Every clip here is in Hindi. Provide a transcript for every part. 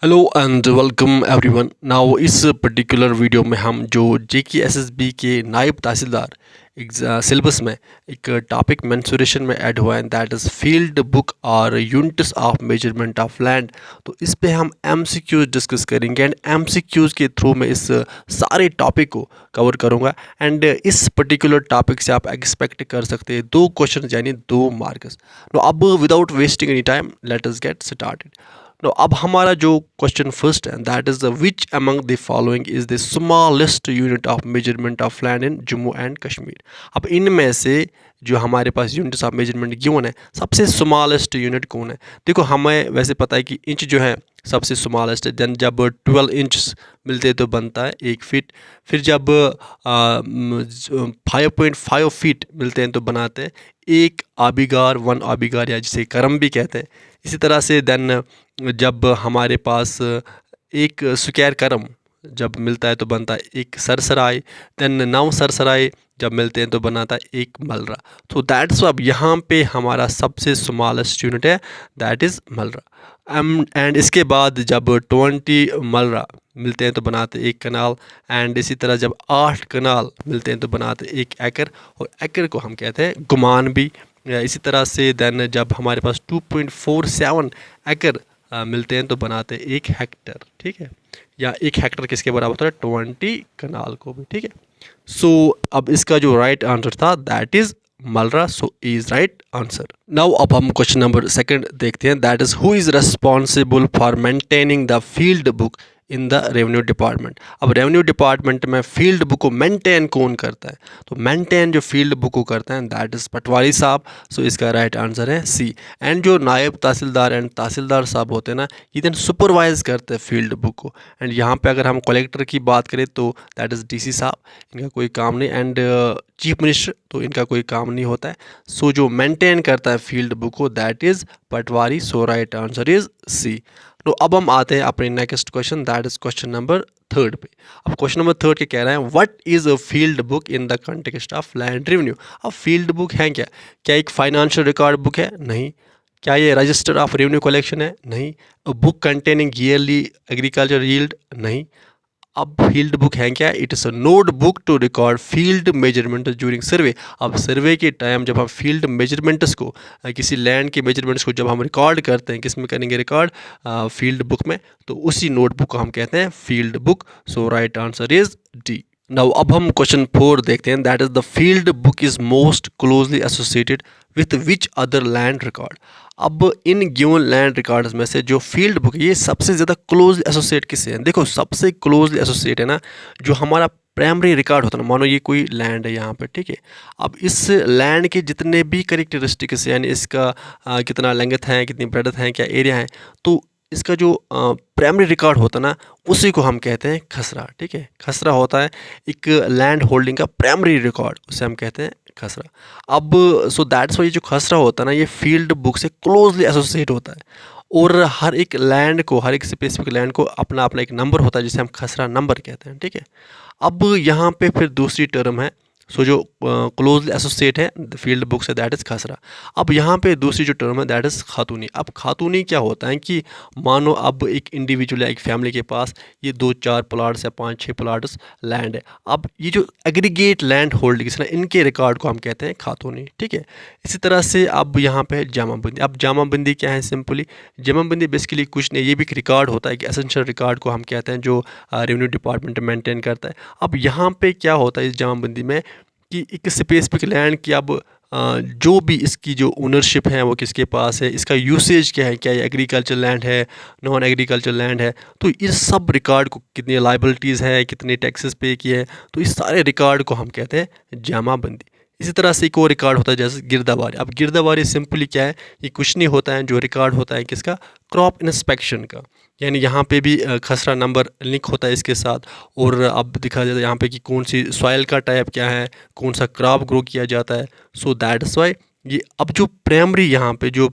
Hello and welcome everyone. Now इस पर्टिकुलर वीडियो में हम जो जेकेएसएसबी के नायब तहसीलदार सिलेबस में एक टॉपिक मेंसुरेशन में ऐड हुआ है, दैट इज़ फील्ड बुक और units of measurement of land. तो इस पे हम एमसीक्यूज डिस्कस करेंगे एंड एमसीक्यूज के थ्रू मैं इस सारे टॉपिक को कवर करूँगा। एंड इस पर्टिकुलर टॉपिक से आप एक्सपेक्ट कर सकते हैं 2 क्वेश्चन यानी 2 मार्क्स। तो अब without wasting any time let us get started. No अब हमारा जो क्वेश्चन फर्स्ट है that is which among the following is the smallest unit of measurement of land in Jammu and Kashmir. अब इनमें से जो हमारे पास यूनिट्स ऑफ मेजरमेंट गिवन है सबसे स्मॉलेस्ट यूनिट कौन है। देखो हमें वैसे पता है कि इंच जो है सबसे स्मॉलेस्ट है, देन जब 12 इंच मिलते हैं तो बनता है 1 फीट। फिर जब 5.5 फीट मिलते हैं तो बनाते हैं 1 आबिगार, 1 आबिगार या जिसे करम भी कहते हैं। इसी तरह से देन जब हमारे पास एक स्क्वायर करम जब मिलता है तो बनता है 1 सरसराय। देन 9 सरसराय जब मिलते हैं तो बनाता है 1 मलरा। तो दैट्स अब यहाँ पे हमारा सबसे स्मॉलेस्ट यूनिट है दैट इज़ मलरा। एंड इसके बाद जब 20 मलरा मिलते हैं तो बनाते 1 कनाल। एंड इसी तरह जब 8 कनाल मिलते हैं तो बनाते 1 एकड़, और एकड़ को हम कहते हैं गुमान भी। इसी तरह से देन जब हमारे पास 2.47 एकड़ मिलते हैं तो बनाते हैं 1 हेक्टर, ठीक है। या 1 हेक्टर किसके बराबर होता है 20 कनाल को भी, ठीक है। सो अब इसका जो राइट आंसर था दैट इज मलरा, so is right answer. Now अब हम क्वेश्चन नंबर सेकंड देखते हैं, that is who is responsible for maintaining the field book in the revenue department. अब रेवेन्यू डिपार्टमेंट में फील्ड बुक को मेंटेन कौन करता है, तो मेंटेन जो फील्ड बुक को करते हैं दैट इज़ पटवारी साहब, सो इसका राइट आंसर है सी। एंड जो नायब तहसीलदार एंड तहसीलदार साहब होते हैं ना, ये देन सुपरवाइज करते हैं फील्ड बुक को। एंड यहाँ पे अगर हम कलेक्टर की बात करें तो दैट इज़ डीसी साहब, इनका कोई काम नहीं। एंड चीफ मिनिस्टर तो इनका कोई काम नहीं होता है। सो जो मेंटेन करता है फील्ड बुक को that is patwari, so right answer is C. तो अब हम आते हैं अपने next question, that is question number third पे। अब क्वेश्चन नंबर थर्ड के कह रहे हैं what is a field book in the context of land revenue. अब फील्ड बुक है क्या? क्या एक फाइनेंशियल रिकॉर्ड बुक है? नहीं। क्या ये रजिस्टर ऑफ रेवेन्यू कलेक्शन है? नहीं। Book containing yearly agriculture yield? नहीं। अब फील्ड बुक है क्या? It is a notebook to record field measurement during survey. अब सर्वे के टाइम जब हम फील्ड मेजरमेंट्स को किसी लैंड के मेजरमेंट्स को जब हम रिकॉर्ड करते हैं, किस में करेंगे रिकॉर्ड? फील्ड बुक में। तो उसी नोटबुक को हम कहते हैं field book, so right answer is D. Now अब हम क्वेश्चन 4 देखते हैं, that is the field book is most closely associated with which other land record. अब इन गिवन लैंड रिकॉर्ड्स में से जो फील्ड बुक है ये सबसे ज़्यादा क्लोज एसोसिएट किससे है? देखो सबसे क्लोजली एसोसिएट है ना जो हमारा प्राइमरी रिकॉर्ड होता है ना, मानो ये कोई लैंड है यहाँ पे, ठीक है। अब इस लैंड के जितने भी करेक्टरिस्टिक्स यानी इसका कितना लेंथ है, कितनी ब्रेडथ है, क्या एरिया है, तो इसका जो प्राइमरी रिकॉर्ड होता है ना उसी को हम कहते हैं खसरा, ठीक है। खसरा होता है एक लैंड होल्डिंग का प्राइमरी रिकॉर्ड, उसे हम कहते हैं खसरा। अब सो दैट्स वाई जो खसरा होता है ना ये फील्ड बुक से क्लोजली एसोसिएट होता है। और हर एक लैंड को, हर एक स्पेसिफिक लैंड को अपना अपना एक नंबर होता है जिसे हम खसरा नंबर कहते हैं, ठीक है। अब यहाँ पे फिर दूसरी टर्म है, सो जो क्लोजली एसोसिएट है field book say that is खसरा। अब यहाँ पे दूसरी जो टर्म है दैट इज़ खातूनी। अब खातूनी क्या होता है कि मानो अब एक इंडिविजुअल या एक फैमिली के पास ये 2-4 प्लाट्स या 5-6 प्लाट्स लैंड है। अब ये जो एग्रीगेट लैंड होल्डिंग्स ना इनके रिकॉर्ड को हम कहते हैं खातूनी, ठीक है। इसी तरह से अब यहाँ पे है जामाबंदी। अब जामाबंदी क्या है? सिंपली जामाबंदी बेसिकली कुछ नहीं, ये भी एक रिकॉर्ड होता है कि एसेंशियल रिकॉर्ड को हम कहते हैं जो रेवेन्यू डिपार्टमेंट मेंटेन करता है। अब यहाँ पे क्या होता है इस जामाबंदी में कि एक स्पेसिफिक लैंड की अब जो भी इसकी जो ओनरशिप है वो किसके पास है, इसका यूसेज क्या है, क्या ये एग्रीकल्चर लैंड है, नॉन एग्रीकल्चर लैंड है, तो इस सब रिकॉर्ड को कितनी लाइबिलिटीज़ है, कितने टैक्सेस पे किए हैं, तो इस सारे रिकॉर्ड को हम कहते हैं जामाबंदी। इसी तरह से एक और रिकॉर्ड होता है जैसे गिरदावारी। अब गिरदावारी सिंपली क्या है, ये कुछ नहीं होता है, जो रिकॉर्ड होता है किसका? क्रॉप इंस्पेक्शन का। यानी यहाँ पे भी खसरा नंबर लिंक होता है इसके साथ। और अब दिखा जाता है यहाँ पे कि कौन सी सॉइल का टाइप क्या है, कौन सा क्रॉप ग्रो किया जाता है। सो दैट्स वाई ये अब जो प्राइमरी यहाँ पे जो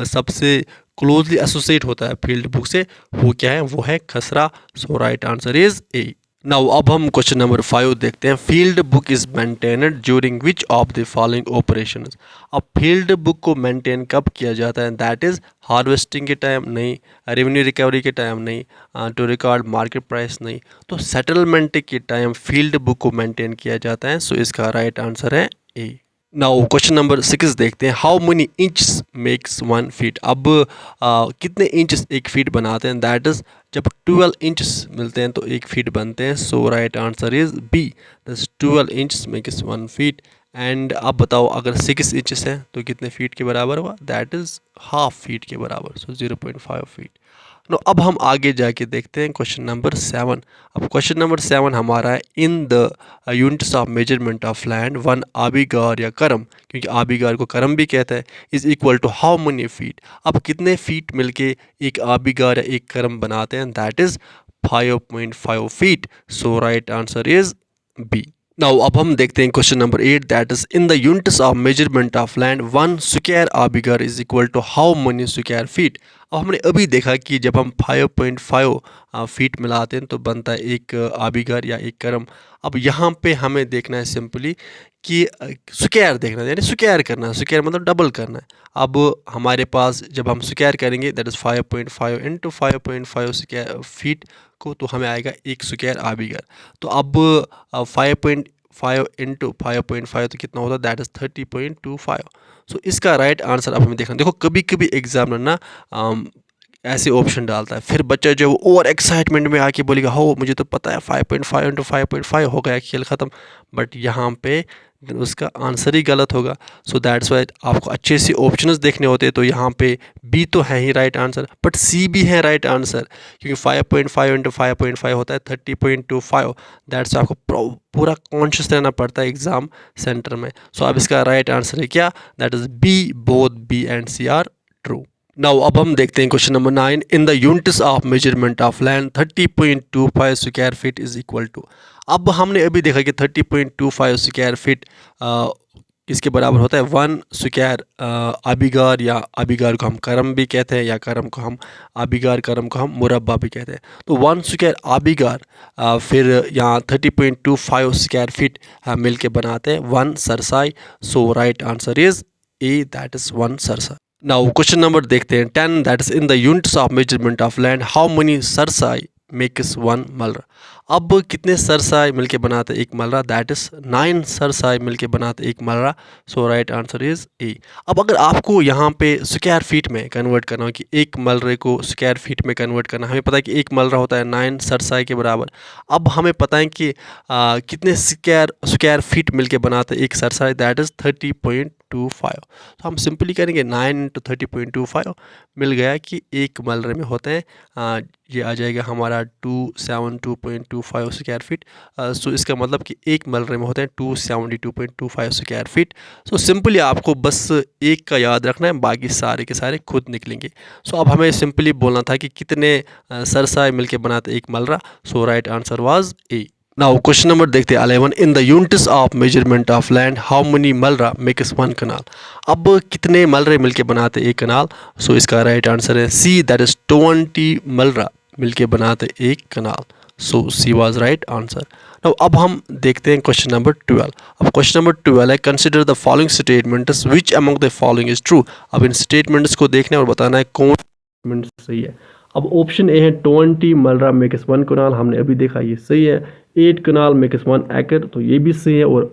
सबसे क्लोजली एसोसिएट होता है फील्ड बुक से वो क्या है? वो है खसरा, so right answer is A. Now अब हम क्वेश्चन नंबर 5 देखते हैं। Field book is maintained during which of the following operations. अब फील्ड बुक को मेंटेन कब किया जाता है? दैट इज़ हार्वेस्टिंग के टाइम नहीं, रेवेन्यू रिकवरी के टाइम नहीं, टू रिकॉर्ड मार्केट प्राइस नहीं, तो सेटलमेंट के टाइम फील्ड बुक को मेंटेन किया जाता है। सो इसका राइट आंसर है ए। नाउ क्वेश्चन नंबर 6 देखते हैं। How many inch makes 1 feet. अब कितने इंच एक फीट बनाते हैं? दैट इज़ जब 12 इंच मिलते हैं तो एक फीट बनते हैं। सो राइट आंसर इज बी, दस 12 इंच मेक्स 1 फीट। एंड अब बताओ अगर 6 इंचेस है तो कितने फीट के बराबर हुआ? दैट इज़ हाफ फीट के बराबर। सो 0.5 फीट। नो अब हम आगे जाके देखते हैं क्वेश्चन नंबर 7। अब क्वेश्चन नंबर 7 हमारा है in the units of measurement of land one आबिगार या करम, क्योंकि आबिगार को करम भी कहता है, is equal to how many feet. अब कितने फीट मिलके एक आबिगार या एक करम बनाते हैं? That is 5.5 feet. So right answer is B. Now अब हम देखते हैं question number 8 that is in the units of measurement of land one square आबिगार is equal to how many square feet. अब हमने अभी देखा कि जब हम 5.5 फीट मिलाते हैं तो बनता है एक आबिगार या एक करम। अब यहाँ पे हमें देखना है सिंपली कि स्क्वायर देखना है, यानी स्क्वायर करना है। स्क्वायर मतलब डबल करना है। अब हमारे पास जब हम स्क्वायर करेंगे that is 5.5 into 5.5 square feet को, तो हमें आएगा एक स्क्वायर आबिगार। तो अब 5.5 इंटू 5.5 तो कितना होता है? That is 30.25। सो इसका राइट आंसर अब हमें देखना। देखो कभी कभी एग्जामिनर ना ऐसे ऑप्शन डालता है, फिर बच्चा जो वो ओवर एक्साइटमेंट में आके बोलेगा हो मुझे तो पता है 5.5 इंटू 5.5 हो गया, खेल ख़त्म। बट यहाँ पे उसका आंसर ही गलत होगा। सो दैट्स वाई आपको अच्छे से ऑप्शंस देखने होते हैं। तो यहाँ पे बी तो है ही राइट आंसर, बट सी भी है राइट आंसर, क्योंकि 5.5 इंटू 5.5 होता है 30.25। दैट्स आपको पूरा कॉन्शियस रहना पड़ता है एग्ज़ाम सेंटर में। सो अब इसका राइट आंसर है क्या? That is B, both B and C are true. Now अब हम देखते हैं question number 9 in the units of measurement of land 30.25 square feet is equal to. अब हमने अभी देखा कि 30.25 स्क्वायर फीट किसके बराबर होता है? 1 स्क्वायर आबिगार, या आबिगार को हम करम भी कहते हैं, या करम को हम आबिगार, करम को हम मुरब्बा भी कहते हैं। तो 1 स्क्वायर आबिगार फिर यहाँ 30.25 स्क्वायर फीट मिल के बनाते हैं 1 cerci. So right answer is A, that is 1 cerci. Now question number देखते हैं 10 that is in the units of measurement of land how money cerci makes 1 मलरा। अब कितने सरसाई मिलके बनाते एक मलरा? दैट इज 9 सरसाई मिलके बनाते एक मलरा। सो राइट आंसर इज ए। अब अगर आपको यहाँ पे स्क्वायर फीट में कन्वर्ट करना हो कि एक मलरे को स्क्वायर फीट में कन्वर्ट करना, हमें पता है कि एक मलरा होता है 9 सरसाई के बराबर। अब हमें पता है कि कितने स्क्वायर फीट मिलके बनाते एक सरसाई? That is 30.25। तो हम सिंपली करेंगे 9 इंटू 30.25 मिल गया कि एक मलरे में होते हैं ये आ जाएगा हमारा 272.25 स्क्वायर फीट। सो इसका मतलब कि एक मलरे में होते हैं 272.25 स्क्वायर फीट। सो सिंपली आपको बस एक का याद रखना है, बाकी सारे के सारे खुद निकलेंगे। सो अब हमें सिंपली बोलना था कि कितने सरसाई मिलके बनाते एक मलरा। So right answer was A. Now question number देखते हैं 11 in the units of measurement of land how many मलरा मेक्स 1 कनाल। अब कितने मलरे मिलके बनाते एक कनाल? सो इसका राइट आंसर है सी, दैट इज 20 मलरा मिलके बनाते एक कनाल। So C was right answer. Now अब हम देखते हैं क्वेश्चन नंबर 12। अब क्वेश्चन नंबर 12 है consider the following statements which among the following is true. अब इन स्टेटमेंट्स को देखना और बताना है कौन स्टेटमेंट सही है। अब ऑप्शन ए है 20 मलरा मेक्स 1 कनाल, हमने अभी देखा ये सही है। 8 कनाल मेक्स 1 एकड़, तो ये भी सही है। और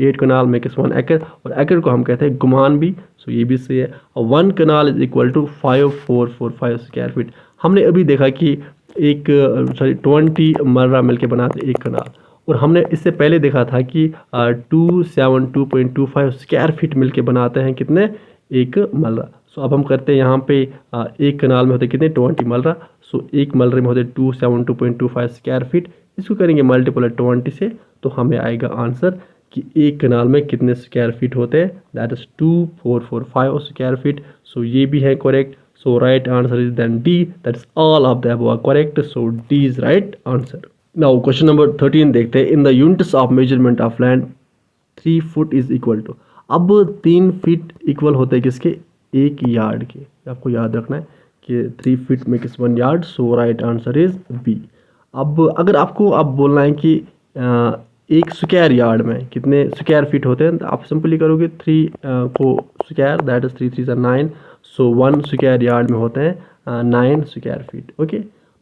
8 कनाल मेक्स 1 एकड़, और एकड़ को हम कहते हैं गुमान भी, सो ये भी सही है। और 1 कनाल is equal to 5445 square feet. हमने अभी देखा कि 20 मलरा मिलके बनाते एक कनाल, और हमने इससे पहले देखा था कि 272.25 स्क्वायर फीट मिलके बनाते हैं कितने एक मलरा। सो अब हम करते हैं यहाँ पे एक कनाल में होते कितने 20 मलरा। सो एक मलरे में होते 272.25 स्क्वायर फीट। इसको करेंगे मल्टीपल 20 से, तो हमें आएगा आंसर कि एक कनाल में कितने स्क्वायर फीट होते हैं? That is 2445 square feet. So ये भी है correct. So right answer is then D, that is all of the above are correct. So D is right answer. Now question number 13 देखते हैं in the units of measurement of land 3 foot is equal to. अब 3 फीट इक्वल होते हैं किसके? एक यार्ड के। आपको याद रखना है कि 3 फीट में किस 1 yard. So right answer is B. अब अगर आपको अब बोलना है कि एक स्क्वायर यार्ड में कितने स्क्वायर फीट होते हैं, तो आप सिंपली करोगे 3 को स्क्वायर, दैट इज़ 3 3 ज़ा 9, सो 1 स्क्वायर यार्ड में होते हैं 9 स्क्वायर फीट। ओके,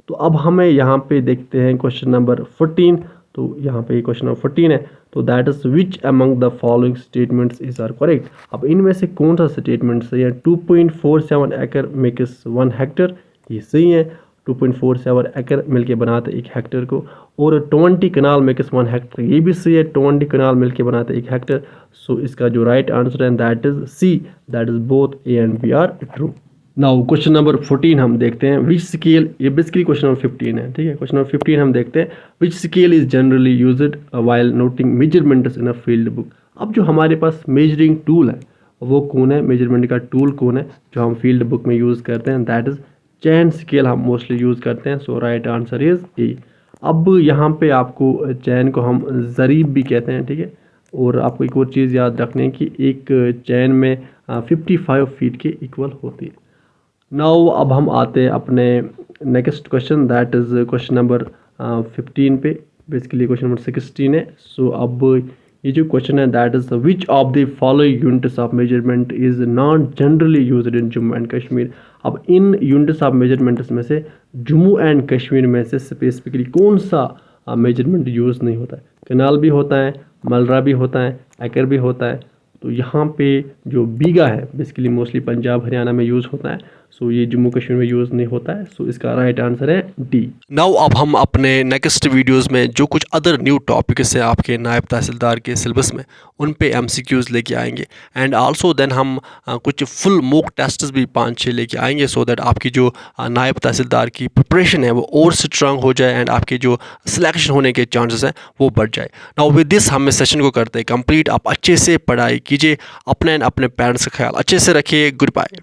तो अब हमें यहाँ पे देखते हैं क्वेश्चन नंबर 14। तो यहाँ पे क्वेश्चन नंबर 14 है, तो that is which among the following statements is are correct. अब इनमें से कौन सा स्टेटमेंट सही है। 2.47 एकड़ मेक्स 1 हेक्टर, ये सही है। 2.47 एकड़ मिलके बनाते 1 हेक्टर को। और 20 कनाल मेक्स 1 हेक्टर, ये भी सही है। 20 कनाल मिलके बनाते 1 हेक्टर। सो इसका जो राइट आंसर है that is C, that is both A and B are true. Now question number 14 हम देखते हैं, विच स्केल, ये बेसिकली क्वेश्चन नंबर 15 है, ठीक है। क्वेश्चन नंबर 15 हम देखते हैं, which scale is generally used while noting measurements in a field book. अब जो हमारे पास मेजरिंग टूल है वो कौन है, मेजरमेंट का टूल कौन है जो हम फील्ड बुक में यूज़ करते हैं, दैट इज़ चैन स्केल हम मोस्टली यूज़ करते हैं। सो राइट आंसर इज़ ए। अब यहाँ पे आपको चैन को हम ज़रीब भी कहते हैं, ठीक है। और आपको एक और चीज़ याद रखनी है कि एक चैन में 55 फीट के इक्वल होती है। नाउ अब हम आते हैं अपने next question, that is question number 15 पे। बेसिकली क्वेश्चन नंबर 16 है। सो अब ये जो क्वेश्चन है that is which of the following units of measurement is not generally used in Jammu and Kashmir. अब इन यूनिट्स ऑफ मेजरमेंट्स में से जम्मू एंड कश्मीर में से स्पेसिफिकली कौन सा मेजरमेंट यूज़ नहीं होता है। कनाल भी होता है, मलरा भी होता है, एकड़ भी होता है। तो यहाँ पे जो बीघा है बेसिकली मोस्टली पंजाब हरियाणा में यूज़ होता है। सो ये जम्मू कश्मीर में यूज़ नहीं होता है। सो इसका राइट आंसर है डी। नाउ अब हम अपने नेक्स्ट वीडियोस में जो कुछ अदर न्यू टॉपिक्स हैं आपके नायब तहसीलदार के सिलेबस में, उन पे MCQs लेके आएंगे। एंड आल्सो देन हम कुछ फुल मॉक टेस्ट्स भी 5-6 लेके आएंगे, सो दैट आपकी जो नायब तहसीलदार की प्रिपरेशन है वो और स्ट्रांग हो जाए एंड आपके जो सिलेक्शन होने के चांसेस हैं वो बढ़ जाए। नाउ विद दिस हम इस सेशन को करते हैं कंप्लीट। आप अच्छे से पढ़ाई कीजिए, अपने एंड अपने पेरेंट्स का ख्याल अच्छे से रखिए। Good bye.